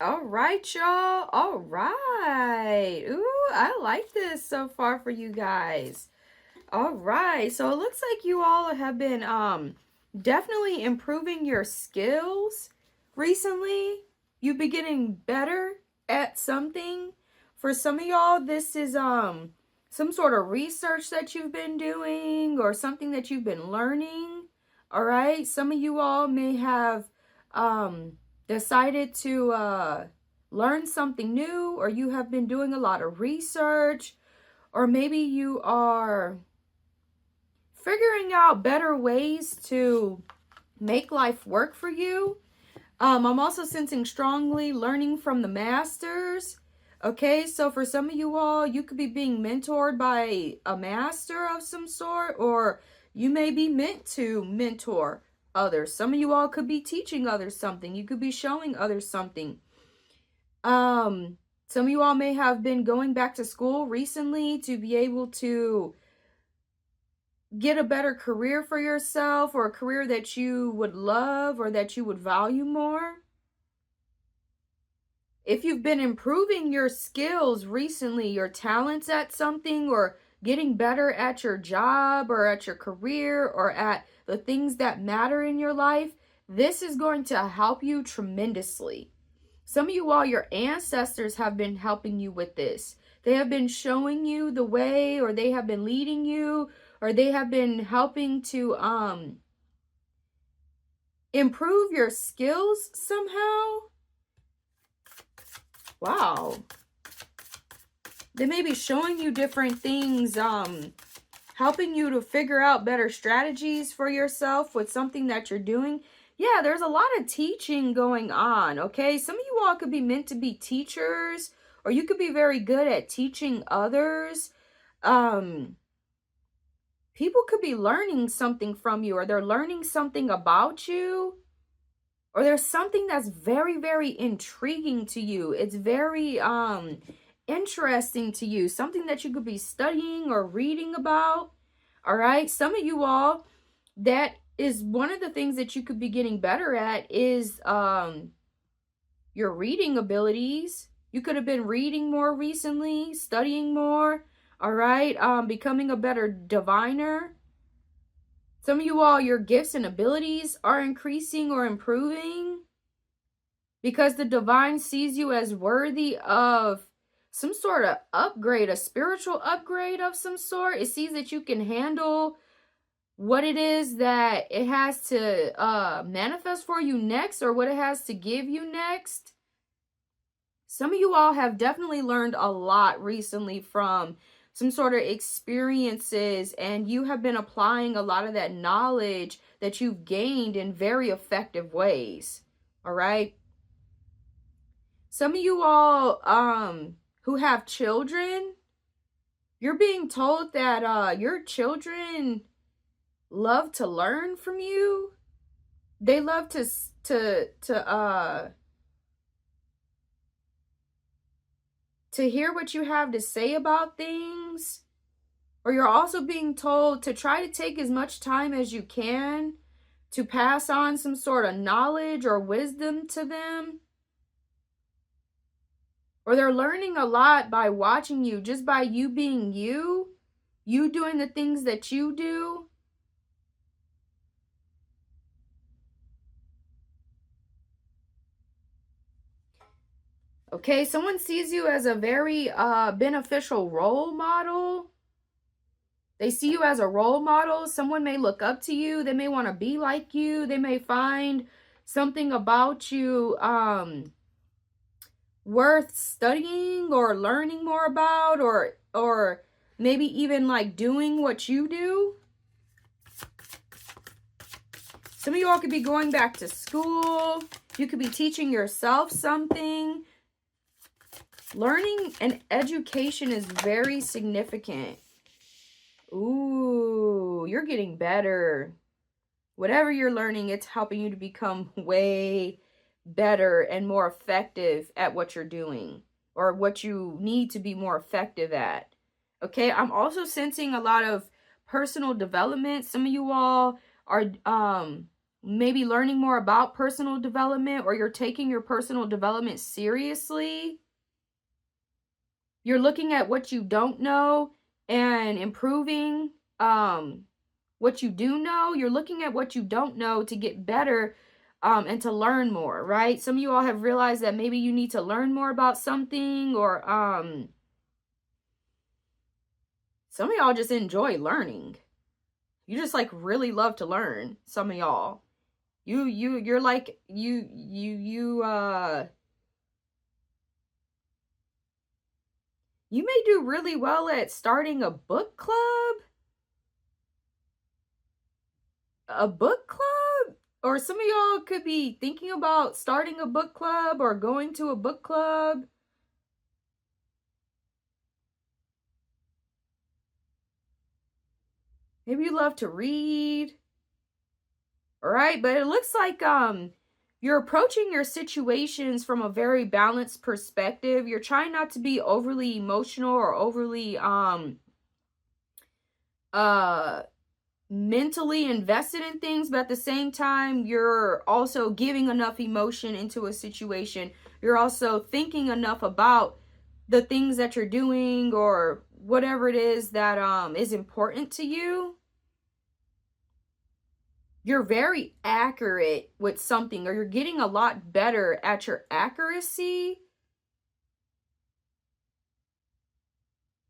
All right, y'all. All right. Ooh, I like this so far for you guys. All right. So it looks like you all have been definitely improving your skills recently. You've been getting better at something. For some of y'all, this is some sort of research that you've been doing or something that you've been learning. All right. Some of you all may have decided to learn something new, or you have been doing a lot of research, or maybe you are figuring out better ways to make life work for you. I'm also sensing strongly learning from the masters. Okay, so for some of you all, you could be being mentored by a master of some sort, or you may be meant to mentor others. Some of you all could be teaching others something. You could be showing others something. Some of you all may have been going back to school recently to be able to get a better career for yourself, or a career that you would love or that you would value more. If you've been improving your skills recently, your talents at something, or getting better at your job or at your career or at the things that matter in your life, this is going to help you tremendously. Some of you all, your ancestors have been helping you with this. They have been showing you the way, or they have been leading you, or they have been helping to improve your skills somehow. Wow. They may be showing you different things, helping you to figure out better strategies for yourself with something that you're doing. Yeah, there's a lot of teaching going on, okay? Some of you all could be meant to be teachers, or you could be very good at teaching others. People could be learning something from you, or they're learning something about you, or there's something that's very, very intriguing to you. It's very interesting to you, something that you could be studying or reading about. All right, some of you all, that is one of the things that you could be getting better at is your reading abilities. You could have been reading more recently, studying more. All right, becoming a better diviner. Some of you all, your gifts and abilities are increasing or improving because the divine sees you as worthy of some sort of upgrade, a spiritual upgrade of some sort. It sees that you can handle what it is that it has to manifest for you next, or what it has to give you next. Some of you all have definitely learned a lot recently from some sort of experiences, and you have been applying a lot of that knowledge that you've gained in very effective ways. All right. Some of you all who have children, you're being told that your children love to learn from you. They love to hear what you have to say about things. Or you're also being told to try to take as much time as you can to pass on some sort of knowledge or wisdom to them. Or they're learning a lot by watching you, just by you being you doing the things that you do. Okay, someone sees you as a very beneficial role model. They see you as a role model. Someone may look up to you. They may want to be like you. They may find something about you worth studying or learning more about, or maybe even like doing what you do. Some of you all could be going back to school. You could be teaching yourself something. Learning and education is very significant. Ooh, you're getting better. Whatever you're learning, it's helping you to become way better and more effective at what you're doing, or what you need to be more effective at. Okay, I'm also sensing a lot of personal development. Some of you all are maybe learning more about personal development, or you're taking your personal development seriously. You're looking at what you don't know and improving what you do know. You're looking at what you don't know to get better and to learn more, right? Some of you all have realized that maybe you need to learn more about something, or some of y'all just enjoy learning. You just like really love to learn. Some of y'all. You're like you may do really well at starting a book club. A book club? Or some of y'all could be thinking about starting a book club or going to a book club. Maybe you love to read. All right, but it looks like you're approaching your situations from a very balanced perspective. You're trying not to be overly emotional or overly mentally invested in things, but at the same time, you're also giving enough emotion into a situation. You're also thinking enough about the things that you're doing or whatever it is that is important to you. You're very accurate with something, or you're getting a lot better at your accuracy,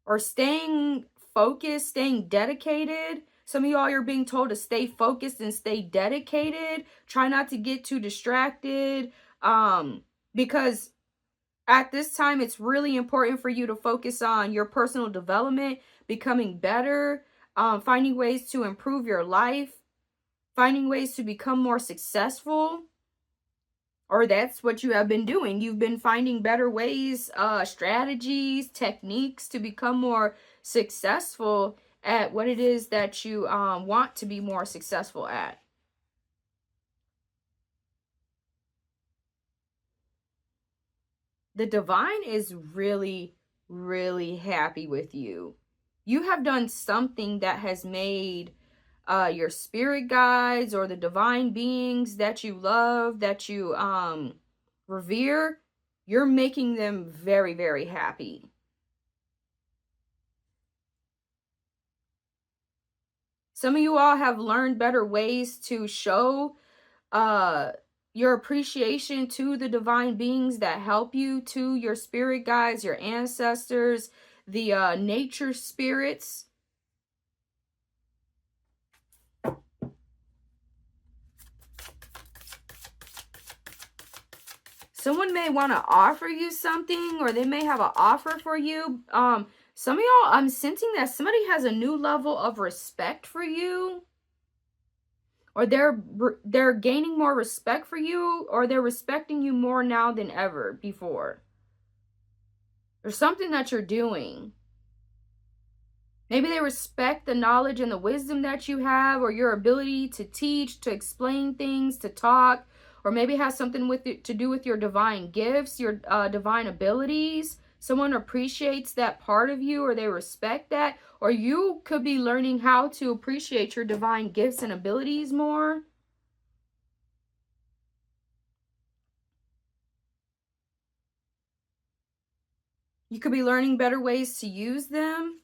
or staying focused, staying dedicated. Some of y'all, you're being told to stay focused and stay dedicated. Try not to get too distracted, because at this time, it's really important for you to focus on your personal development, becoming better, finding ways to improve your life, finding ways to become more successful. Or that's what you have been doing. You've been finding better ways, strategies, techniques to become more successful at what it is that you want to be more successful at. The divine is really, really happy with you. You have done something that has made your spirit guides or the divine beings that you love, that you revere, you're making them very, very happy. Some of you all have learned better ways to show your appreciation to the divine beings that help you, to your spirit guides, your ancestors, the nature spirits. Someone may want to offer you something, or they may have an offer for you. Some of y'all, I'm sensing that somebody has a new level of respect for you, or they're gaining more respect for you, or they're respecting you more now than ever before. There's something that you're doing. Maybe they respect the knowledge and the wisdom that you have, or your ability to teach, to explain things, to talk, or maybe it has something with it to do with your divine gifts, your divine abilities. Someone appreciates that part of you, or they respect that, or you could be learning how to appreciate your divine gifts and abilities more. You could be learning better ways to use them.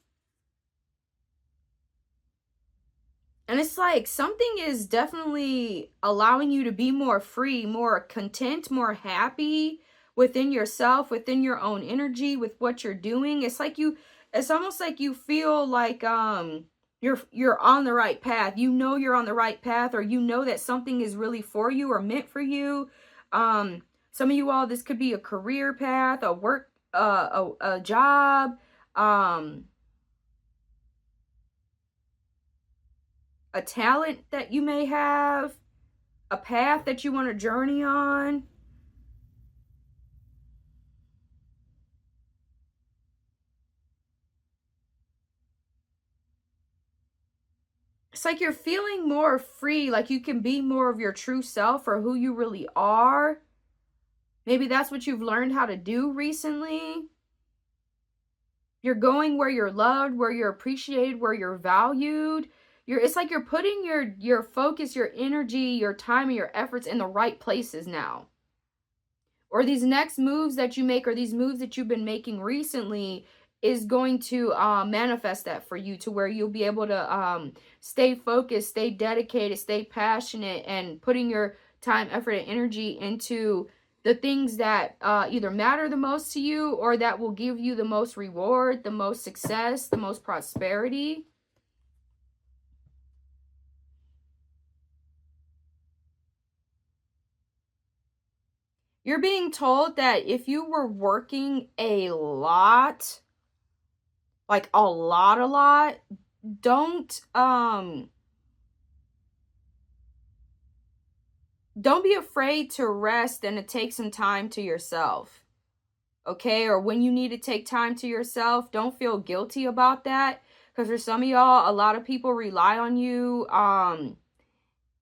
And it's like something is definitely allowing you to be more free, more content, more happy within yourself, within your own energy, with what you're doing. It's almost like you feel like you're on the right path. You know you're on the right path, or you know that something is really for you or meant for you. Some of you all, this could be a career path, a work, a job, a talent that you may have, a path that you want to journey on. It's like you're feeling more free, like you can be more of your true self, or who you really are. Maybe that's what you've learned how to do recently. You're going where you're loved, where you're appreciated, where you're valued. it's like you're putting your focus, your energy, your time, and your efforts in the right places now. Or these next moves that you make, or these moves that you've been making recently, is going to manifest that for you, to where you'll be able to stay focused, stay dedicated, stay passionate, and putting your time, effort, and energy into the things that either matter the most to you, or that will give you the most reward, the most success, the most prosperity. You're being told that if you were working a lot, like a lot, don't be afraid to rest and to take some time to yourself. Okay? Or when you need to take time to yourself, don't feel guilty about that. Because for some of y'all, a lot of people rely on you.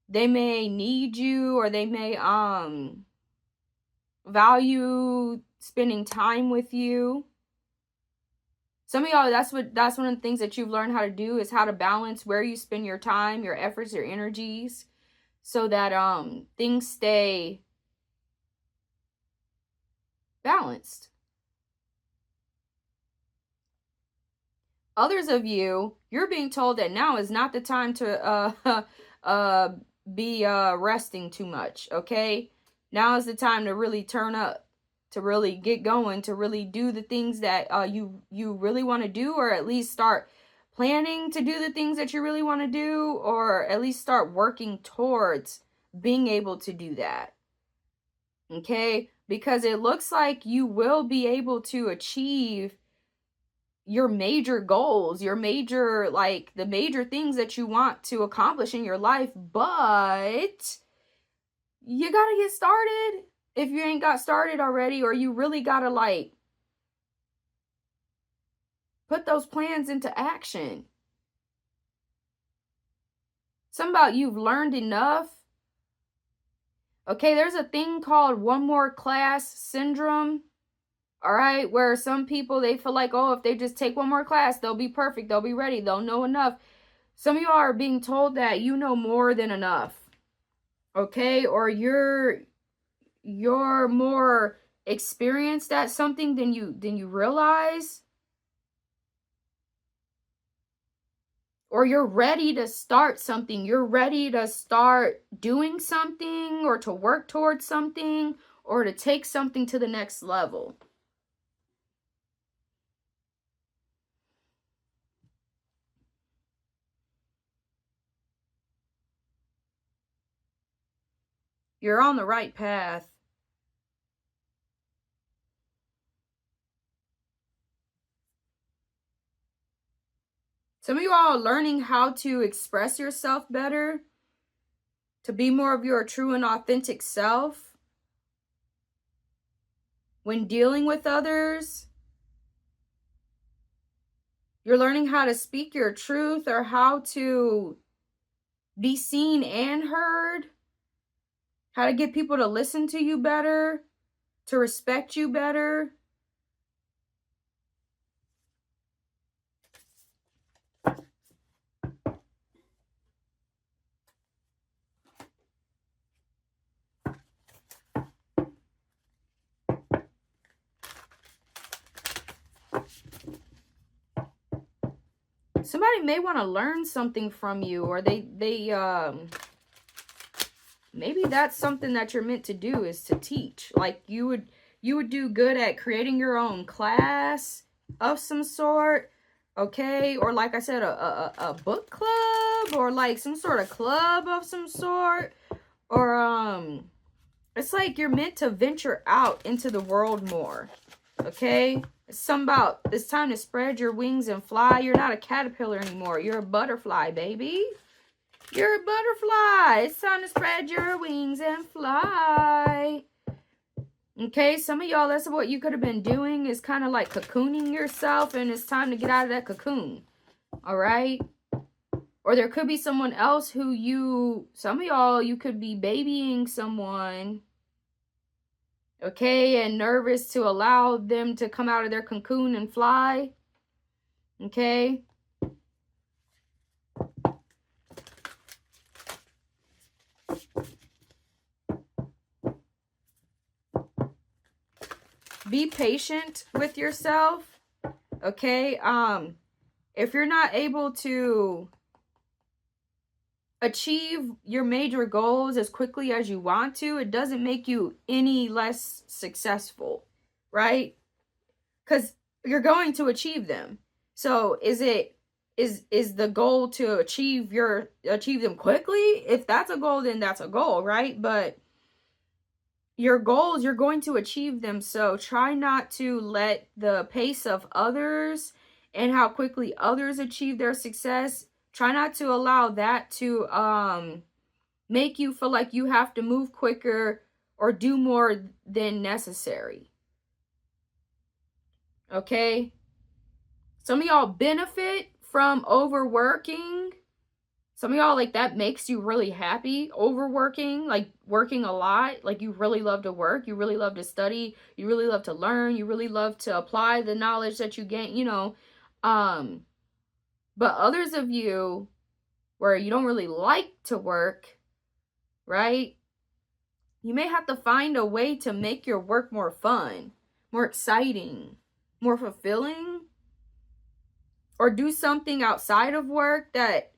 They may need you, or they may value spending time with you. Some of y'all, that's one of the things that you've learned how to do, is how to balance where you spend your time, your efforts, your energies, so that things stay balanced. Others of you, you're being told that now is not the time to be resting too much, okay? Now is the time to really turn up, to really get going, to really do the things that you really want to do, or at least start planning to do the things that you really want to do, or at least start working towards being able to do that. Okay? Because it looks like you will be able to achieve your major goals, your major, like the major things that you want to accomplish in your life, but you gotta get started if you ain't got started already, or you really gotta like put those plans into action. Something about you've learned enough. Okay, there's a thing called one more class syndrome. All right, where some people, they feel like, oh, if they just take one more class, they'll be perfect, they'll be ready, they'll know enough. Some of y'all are being told that you know more than enough. Okay, or you're more experienced at something than you realize. Or you're ready to start something. You're ready to start doing something, or to work towards something, or to take something to the next level. You're on the right path. Some of you all are learning how to express yourself better, to be more of your true and authentic self when dealing with others. You're learning how to speak your truth, or how to be seen and heard, how to get people to listen to you better, to respect you better. Somebody may want to learn something from you, or they maybe that's something that you're meant to do, is to teach. Like you would do good at creating your own class of some sort, okay? Or like I said, a book club, or like some sort of club of some sort. Or it's like you're meant to venture out into the world more, okay? It's something about, it's time to spread your wings and fly. You're not a caterpillar anymore. You're a butterfly, baby. You're a butterfly. It's time to spread your wings and fly. Okay, some of y'all, that's what you could have been doing, is kind of like cocooning yourself, and it's time to get out of that cocoon. All right? Or there could be someone else who some of y'all, you could be babying someone. Okay, and nervous to allow them to come out of their cocoon and fly. Okay? Be patient with yourself. Okay? If you're not able to achieve your major goals as quickly as you want to, it doesn't make you any less successful, right? Because you're going to achieve them. So is the goal to achieve them quickly? If that's a goal, then that's a goal, right? But your goals, you're going to achieve them. So try not to let the pace of others and how quickly others achieve their success, try not to allow that to make you feel like you have to move quicker or do more than necessary. Okay? Some of y'all benefit from overworking. Some of y'all, like, that makes you really happy. Overworking, like working a lot. Like, you really love to work. You really love to study. You really love to learn. You really love to apply the knowledge that you gain, you know. But others of you where you don't really like to work, right? You may have to find a way to make your work more fun, more exciting, more fulfilling. Or do something outside of work that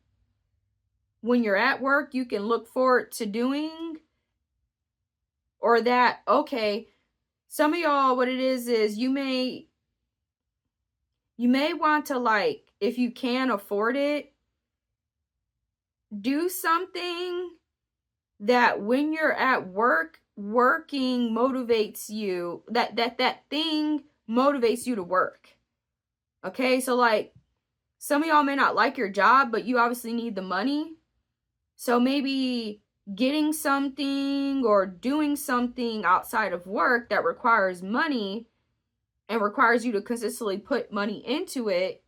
when you're at work, you can look forward to doing. Or that, okay, some of y'all, what it is you may want to, like, if you can afford it, do something that when you're at work, working motivates you, that thing motivates you to work. Okay, so like, some of y'all may not like your job, but you obviously need the money. So maybe getting something or doing something outside of work that requires money and requires you to consistently put money into it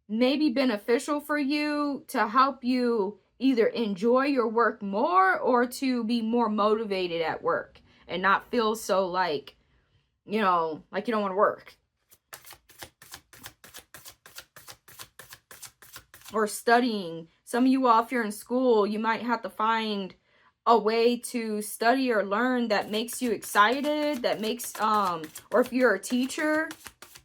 may be beneficial for you to help you either enjoy your work more or to be more motivated at work and not feel so like, you know, like you don't want to work. Or studying. Some of you all, if you're in school, you might have to find a way to study or learn that makes you excited, that makes, or if you're a teacher,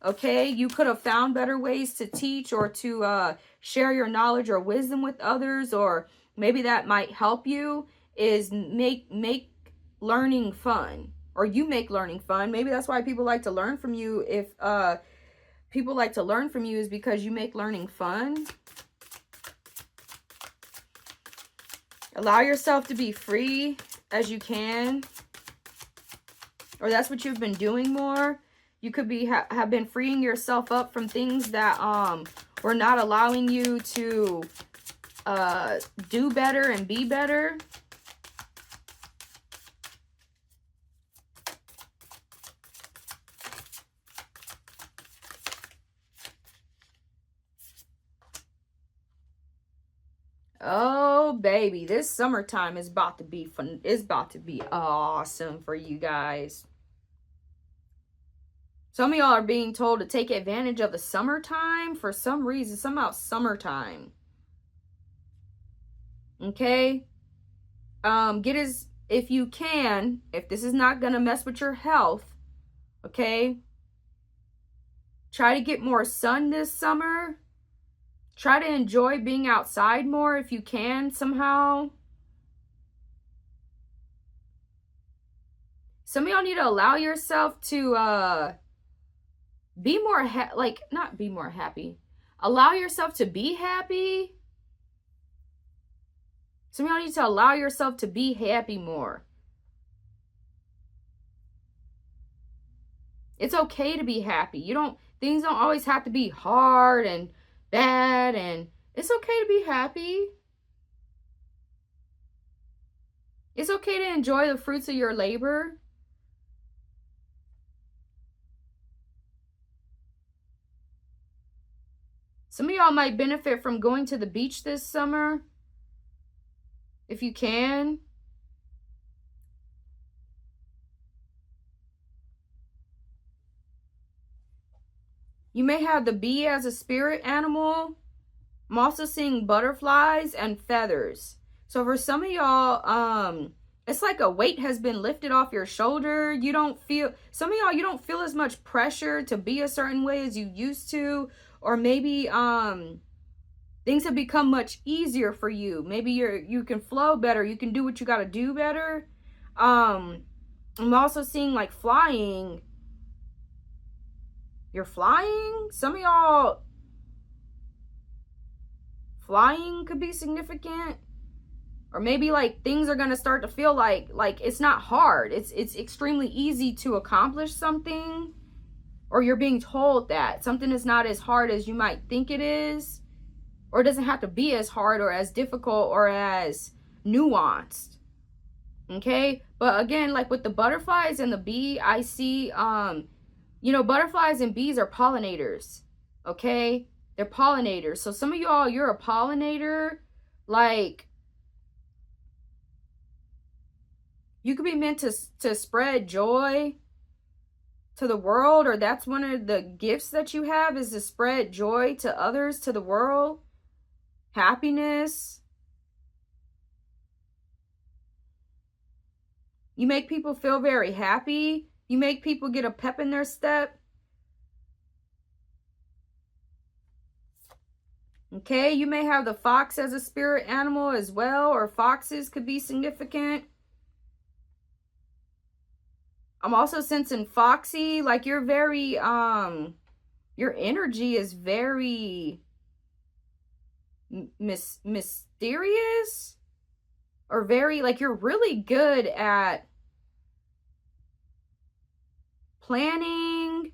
okay, you could have found better ways to teach or to share your knowledge or wisdom with others, or maybe that might help you, is make learning fun, or you make learning fun. Maybe that's why people like to learn from you. If people like to learn from you is because you make learning fun. Allow yourself to be free as you can. Or that's what you've been doing more. You could be have been freeing yourself up from things that were not allowing you to do better and be better. Oh, baby, this summertime is about to be fun. It's about to be awesome for you guys. Some of y'all are being told to take advantage of the summertime for some reason, somehow summertime. Okay? If you can, if this is not going to mess with your health, okay? Try to get more sun this summer. Try to enjoy being outside more if you can somehow. Some of y'all need to allow yourself to be more not be more happy. Allow yourself to be happy. Some of y'all need to allow yourself to be happy more. It's okay to be happy. Things don't always have to be hard and bad, and it's okay to be happy. It's okay to enjoy the fruits of your labor. Some of y'all might benefit from going to the beach this summer, if you can. You may have the bee as a spirit animal. I'm also seeing butterflies and feathers. So for some of y'all, it's like a weight has been lifted off your shoulder. You don't feel, some of y'all, you don't feel as much pressure to be a certain way as you used to. Or maybe things have become much easier for you. Maybe you can flow better. You can do what you got to do better. I'm also seeing like flying. You're flying. Some of y'all, flying could be significant. Or maybe like things are going to start to feel like it's not hard. It's extremely easy to accomplish something. Or you're being told that something is not as hard as you might think it is. Or it doesn't have to be as hard or as difficult or as nuanced. Okay? But again, like with the butterflies and the bee, I see, you know, butterflies and bees are pollinators. Okay? They're pollinators. So some of y'all, you're a pollinator. Like, you could be meant to spread joy to the world, or that's one of the gifts that you have, is to spread joy to others, to the world, happiness. You make people feel very happy. You make people get a pep in their step. Okay, you may have the fox as a spirit animal as well, or foxes could be significant. I'm also sensing foxy, like you're very, your energy is very mysterious, or very, like you're really good at planning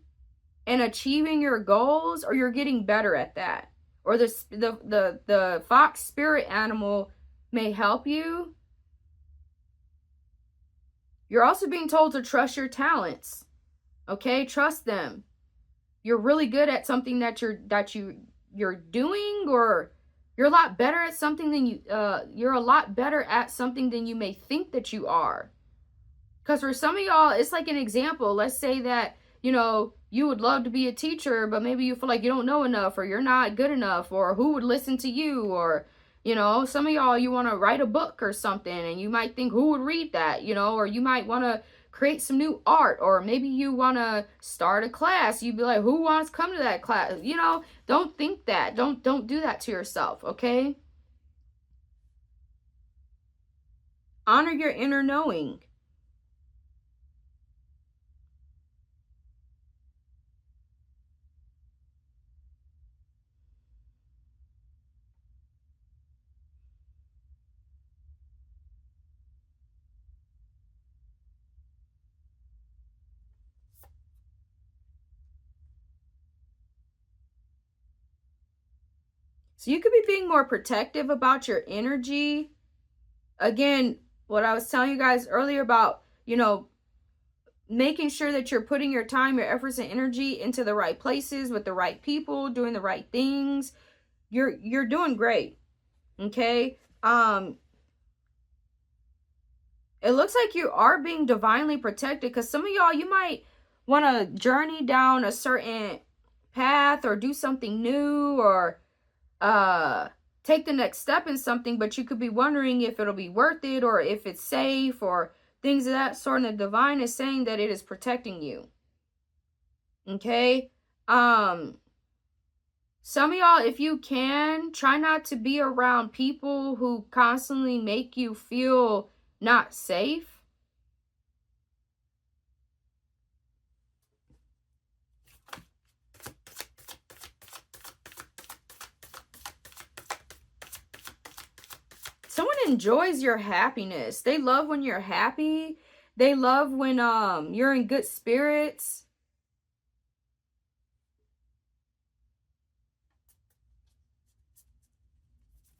and achieving your goals, or you're getting better at that. Or the fox spirit animal may help you. You're also being told to trust your talents. Okay, trust them. You're really good at something that you're doing, or you're a lot better at something than you're a lot better at something than you may think that you are. Because for some of y'all, it's like an example. Let's say that, you know, you would love to be a teacher, but maybe you feel like you don't know enough, or you're not good enough, or who would listen to you, or, you know, some of y'all, you want to write a book or something, and you might think, who would read that, you know, or you might want to create some new art, or maybe you want to start a class. You'd be like, who wants to come to that class? You know, don't think that. Don't do that to yourself, okay? Honor your inner knowing. So you could be being more protective about your energy. Again, what I was telling you guys earlier about, you know, making sure that you're putting your time, your efforts, and energy into the right places with the right people, doing the right things. You're doing great. Okay? It looks like you are being divinely protected, because some of y'all, you might want to journey down a certain path, or do something new, or take the next step in something, but you could be wondering if it'll be worth it, or if it's safe, or things of that sort. And the divine is saying that it is protecting you. Okay? Some of y'all, if you can, try not to be around people who constantly make you feel not safe. Someone enjoys your happiness. They love when you're happy. They love when you're in good spirits.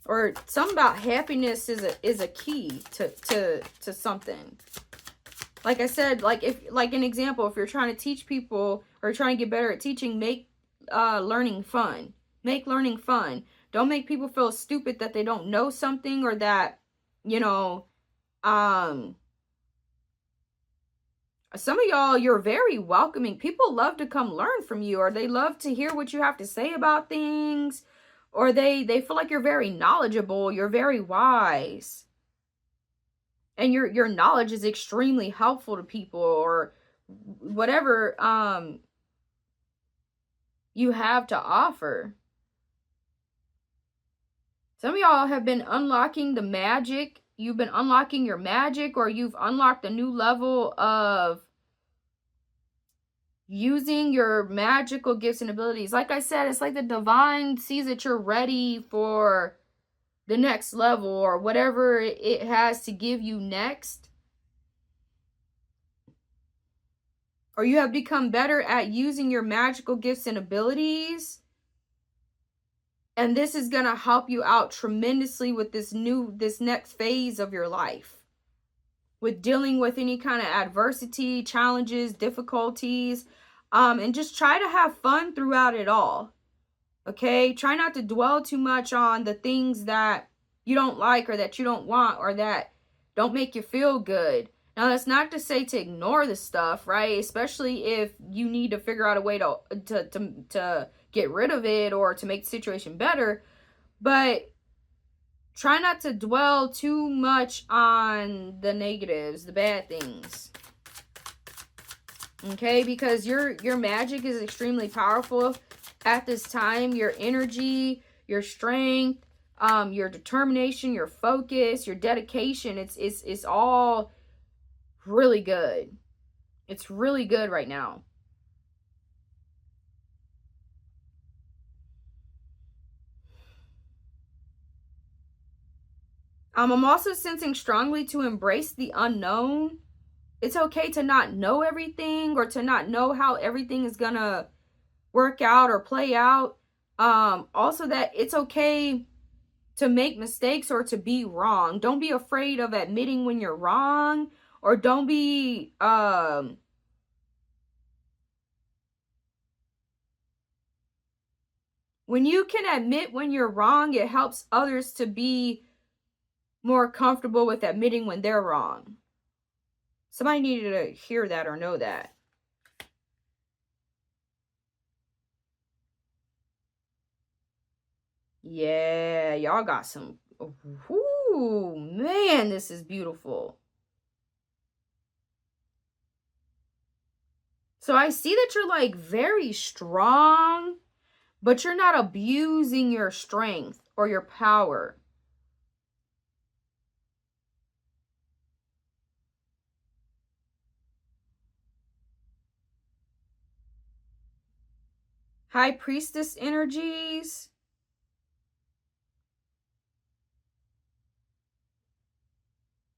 Or something about happiness is a key to something. Like I said, like an example, if you're trying to teach people, or trying to get better at teaching, make learning fun. Make learning fun. Don't make people feel stupid that they don't know something, or that, you know, some of y'all, you're very welcoming. People love to come learn from you, or they love to hear what you have to say about things, or they feel like you're very knowledgeable, you're very wise. and your knowledge is extremely helpful to people, or whatever you have to offer. Some of y'all have been unlocking the magic. You've been unlocking your magic, or you've unlocked a new level of using your magical gifts and abilities. Like I said, it's like the divine sees that you're ready for the next level, or whatever it has to give you next. Or you have become better at using your magical gifts and abilities. And this is going to help you out tremendously with this next phase of your life. With dealing with any kind of adversity, challenges, difficulties. And just try to have fun throughout it all. Okay? Try not to dwell too much on the things that you don't like, or that you don't want, or that don't make you feel good. Now, that's not to say to ignore the stuff, right? Especially if you need to figure out a way to get rid of it, or to make the situation better. But try not to dwell too much on the negatives, the bad things. Okay? Because your magic is extremely powerful at this time. Your energy, your strength, your determination, your focus, your dedication, it's all really good. It's really good right now. I'm also sensing strongly to embrace the unknown. It's okay to not know everything, or to not know how everything is gonna work out or play out. Also, that it's okay to make mistakes, or to be wrong. Don't be afraid of admitting when you're wrong, or don't be when you can admit when you're wrong, it helps others to be more comfortable with admitting when they're wrong. Somebody needed to hear that or know that. Yeah, y'all got some. Ooh, man, this is beautiful. So I see that you're like very strong, but you're not abusing your strength or your power. High Priestess energies.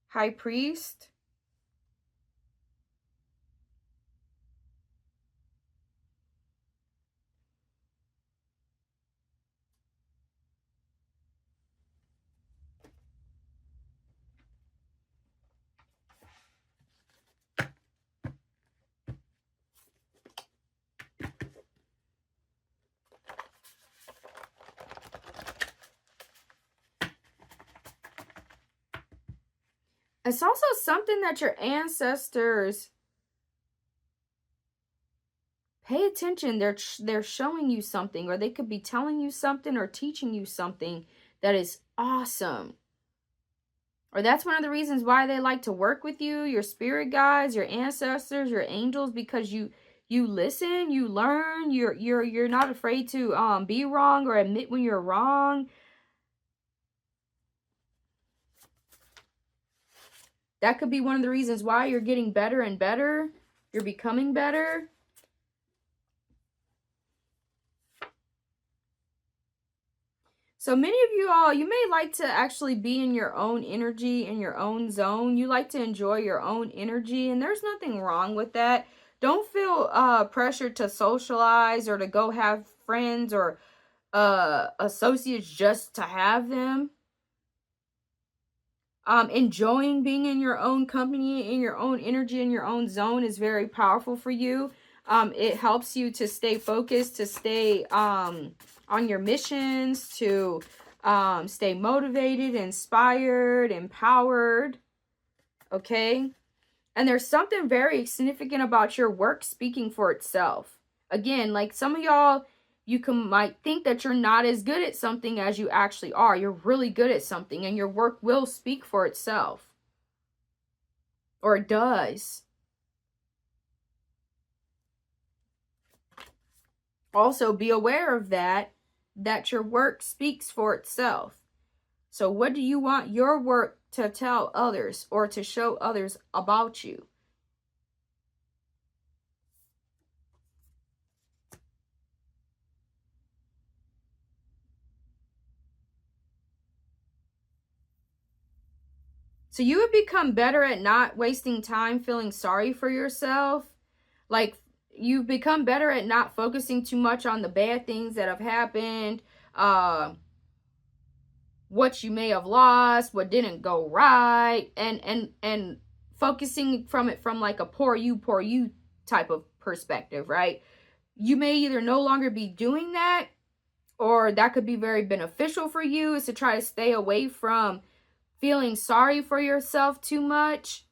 High Priest. It's also something that your ancestors pay attention. They're showing you something, or they could be telling you something, or teaching you something that is awesome. Or that's one of the reasons why they like to work with you, your spirit guides, your ancestors, your angels, because you listen, you learn, you're not afraid to be wrong, or admit when you're wrong. That could be one of the reasons why you're getting better and better. You're becoming better. So many of you all, you may like to actually be in your own energy, in your own zone. You like to enjoy your own energy, and there's nothing wrong with that. Don't feel pressured to socialize, or to go have friends, or associates just to have them. Enjoying being in your own company, in your own energy, in your own zone is very powerful for you. It helps you to stay focused, to stay on your missions, to stay motivated, inspired, empowered. Okay? And there's something very significant about your work speaking for itself. Again, like some of y'all, you might think that you're not as good at something as you actually are. You're really good at something, and your work will speak for itself. or it does. Also, be aware of that your work speaks for itself. So what do you want your work to tell others or to show others about you? So you would become better at not wasting time feeling sorry for yourself. Like, you've become better at not focusing too much on the bad things that have happened, what you may have lost, what didn't go right, and focusing from it from like a poor you type of perspective, right? You may either no longer be doing that, or that could be very beneficial for you, is to try to stay away from feeling sorry for yourself too much.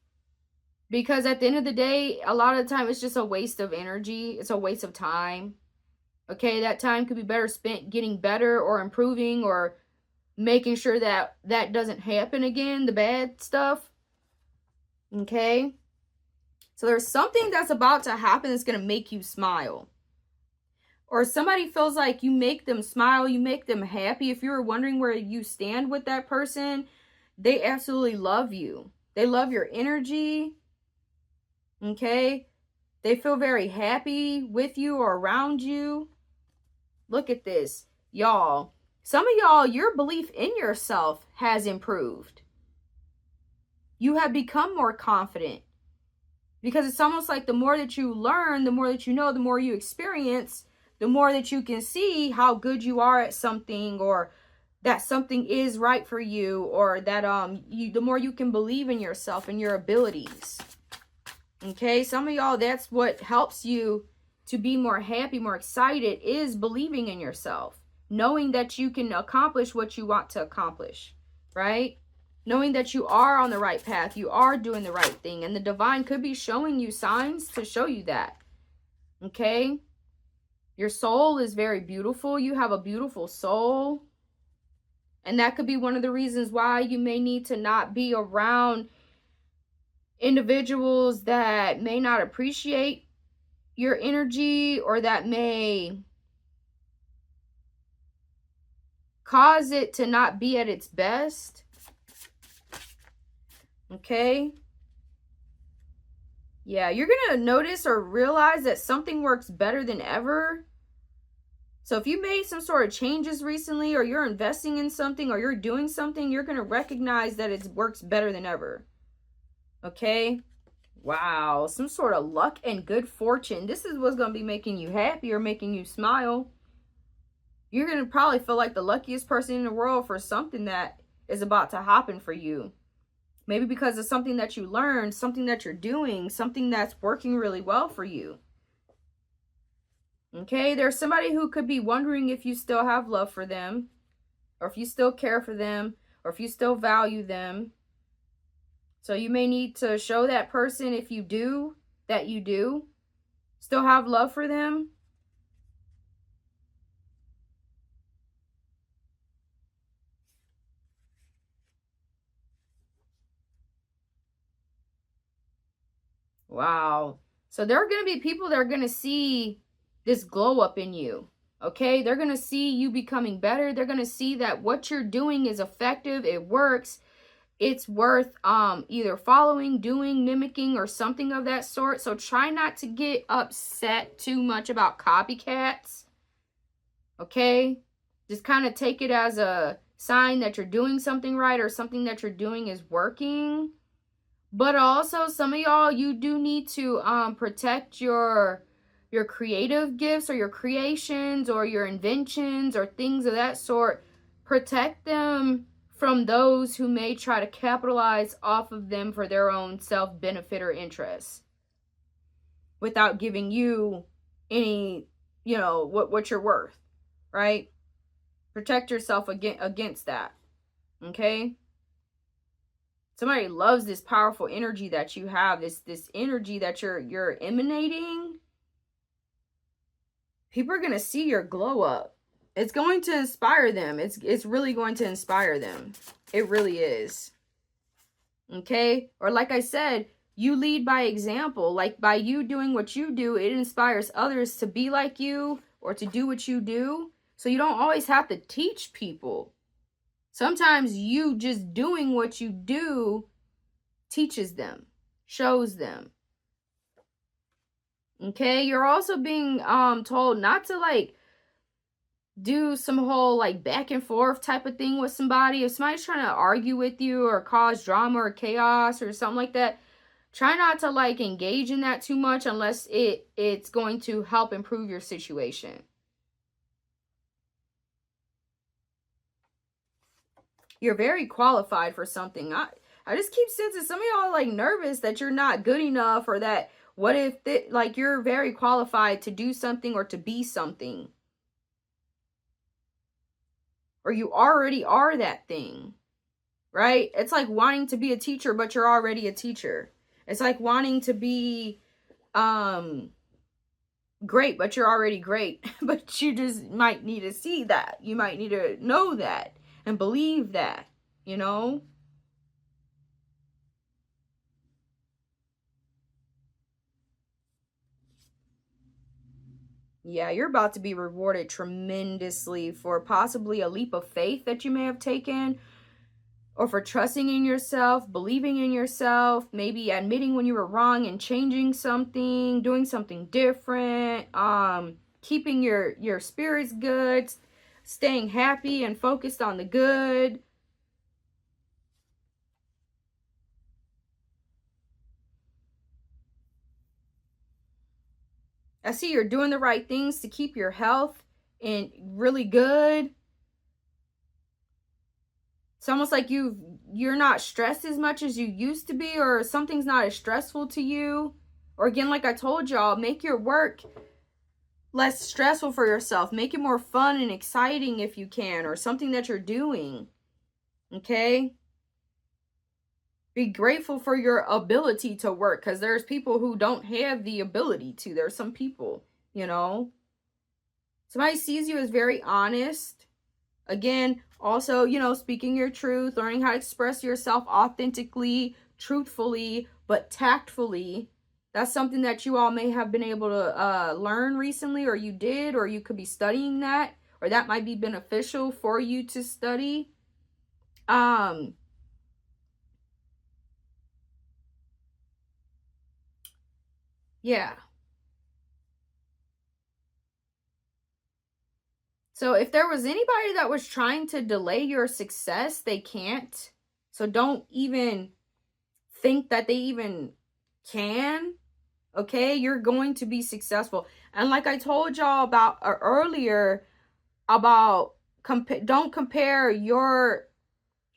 Because at the end of the day, a lot of the time it's just a waste of energy. It's a waste of time. Okay, that time could be better spent getting better or improving or making sure that that doesn't happen again, the bad stuff. Okay? So there's something that's about to happen that's going to make you smile. Or somebody feels like you make them smile, you make them happy. If you were wondering where you stand with that person, they absolutely love you. They love your energy. Okay? They feel very happy with you or around you. Look at this. Y'all, some of y'all, your belief in yourself has improved. You have become more confident. Because it's almost like the more that you learn, the more that you know, the more you experience, the more that you can see how good you are at something, or that something is right for you, or that the more you can believe in yourself and your abilities. Okay, some of y'all, that's what helps you to be more happy, more excited, is believing in yourself. Knowing that you can accomplish what you want to accomplish, right? Knowing that you are on the right path, you are doing the right thing, and the divine could be showing you signs to show you that. Okay? Your soul is very beautiful. You have a beautiful soul. And that could be one of the reasons why you may need to not be around individuals that may not appreciate your energy, or that may cause it to not be at its best. Okay? Yeah, you're going to notice or realize that something works better than ever. So if you made some sort of changes recently, or you're investing in something, or you're doing something, you're going to recognize that it works better than ever. Okay? Wow, some sort of luck and good fortune. This is what's going to be making you happy or making you smile. You're going to probably feel like the luckiest person in the world for something that is about to happen for you. Maybe because of something that you learned, something that you're doing, something that's working really well for you. Okay, there's somebody who could be wondering if you still have love for them, or if you still care for them, or if you still value them. So you may need to show that person, if you do, that you do still have love for them. Wow. So there are going to be people that are going to see this glow up in you. Okay? They're going to see you becoming better. They're going to see that what you're doing is effective. It works. It's worth either following, doing, mimicking, or something of that sort. So try not to get upset too much about copycats. Okay? Just kind of take it as a sign that you're doing something right, or something that you're doing is working. But also, some of y'all, you do need to protect your creative gifts, or your creations, or your inventions, or things of that sort. Protect them from those who may try to capitalize off of them for their own self-benefit or interest, without giving you any, what you're worth, right? Protect yourself against that. Okay? Somebody loves this powerful energy that you have, this energy that you're emanating. People are going to see your glow up. It's going to inspire them. It's really going to inspire them. It really is. Okay? Or like I said, you lead by example. Like by you doing what you do, it inspires others to be like you or to do what you do. So you don't always have to teach people. Sometimes you just doing what you do teaches them, shows them. Okay, you're also being told not to like do some whole like back and forth type of thing with somebody. If somebody's trying to argue with you or cause drama or chaos or something like that, try not to like engage in that too much unless it's going to help improve your situation. You're very qualified for something. I just keep sensing some of y'all like nervous that you're not good enough, or that what if like you're very qualified to do something or to be something. Or you already are that thing, right? It's like wanting to be a teacher, but you're already a teacher. It's like wanting to be great, but you're already great. But you just might need to see that. You might need to know that and believe that, you know? Yeah, you're about to be rewarded tremendously for possibly a leap of faith that you may have taken, or for trusting in yourself, believing in yourself, maybe admitting when you were wrong and changing something, doing something different, keeping your spirits good, staying happy and focused on the good. I see you're doing the right things to keep your health and really good. It's almost like you're not stressed as much as you used to be, or something's not as stressful to you. Or again, like I told y'all, make your work less stressful for yourself. Make it more fun and exciting if you can, or something that you're doing. Okay? Be grateful for your ability to work, because there's people who don't have the ability to. There's some people, you know. Somebody sees you as very honest. Again, also, you know, speaking your truth, learning how to express yourself authentically, truthfully, but tactfully. That's something that you all may have been able to learn recently, or you did, or you could be studying that, or that might be beneficial for you to study. Yeah. So if there was anybody that was trying to delay your success, they can't. So don't even think that they even can. Okay, you're going to be successful. And like I told y'all about earlier, about don't compare your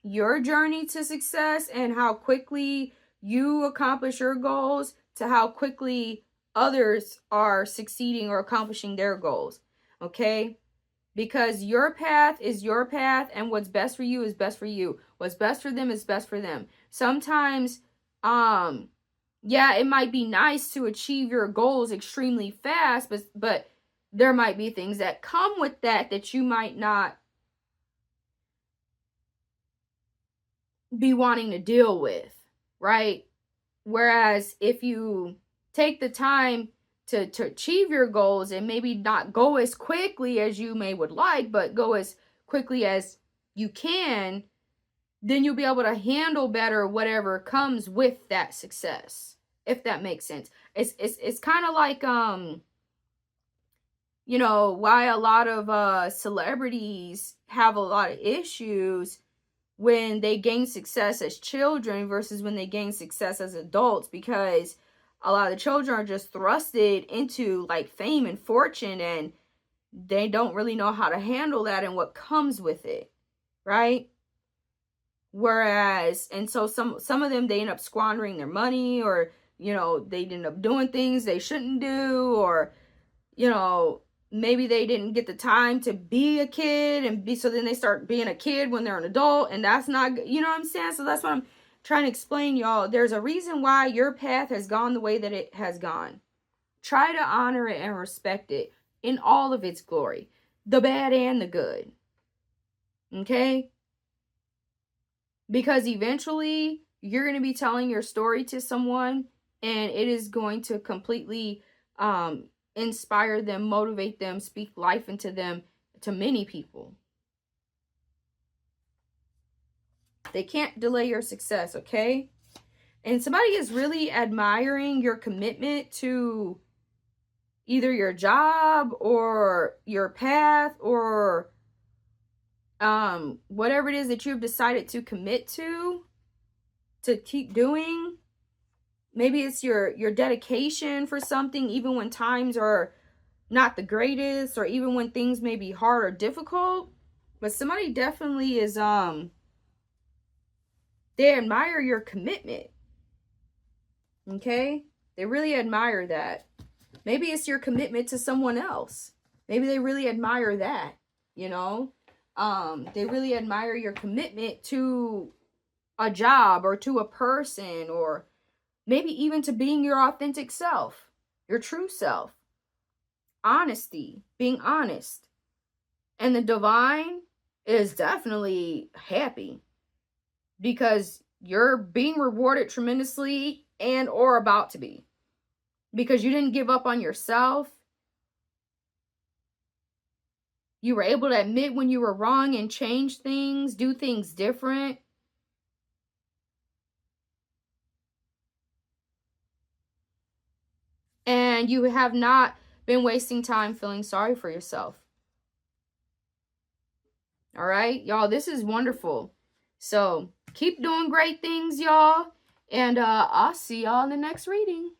journey to success and how quickly you accomplish your goals to how quickly others are succeeding or accomplishing their goals. Okay? Because your path is your path, and what's best for you is best for you. What's best for them is best for them. Sometimes yeah, it might be nice to achieve your goals extremely fast, but there might be things that come with that you might not be wanting to deal with, right? Whereas if you take the time to achieve your goals and maybe not go as quickly as you may would like, but go as quickly as you can, then you'll be able to handle better whatever comes with that success, if that makes sense. It's kind of like you know, why a lot of celebrities have a lot of issues when they gain success as children versus when they gain success as adults, because a lot of the children are just thrusted into like fame and fortune, and they don't really know how to handle that and what comes with it, right? Whereas, and so some of them, they end up squandering their money, or you know, they end up doing things they shouldn't do, or you know, maybe they didn't get the time to be a kid, and be, so then they start being a kid when they're an adult, and that's not, you know what I'm saying? So that's what I'm trying to explain, y'all. There's a reason why your path has gone the way that it has gone. Try to honor it and respect it in all of its glory, the bad and the good. Okay? Because eventually You're going to be telling your story to someone, and it is going to completely inspire them, motivate them, speak life into them, to many people. They can't delay your success, okay? And somebody is really admiring your commitment to either your job or your path, or whatever it is that you've decided to commit to keep doing. Maybe it's your dedication for something, even when times are not the greatest, or even when things may be hard or difficult. But somebody definitely is they admire your commitment. Okay? They really admire that. Maybe it's your commitment to someone else. Maybe they really admire that, you know? They really admire your commitment to a job, or to a person, or maybe even to being your authentic self, your true self. Honesty, being honest. And the divine is definitely happy because you're being rewarded tremendously, and or about to be, because you didn't give up on yourself. You were able to admit when you were wrong and change things, do things different. And you have not been wasting time feeling sorry for yourself. All right, y'all, this is wonderful. So keep doing great things, y'all. And I'll see y'all in the next reading.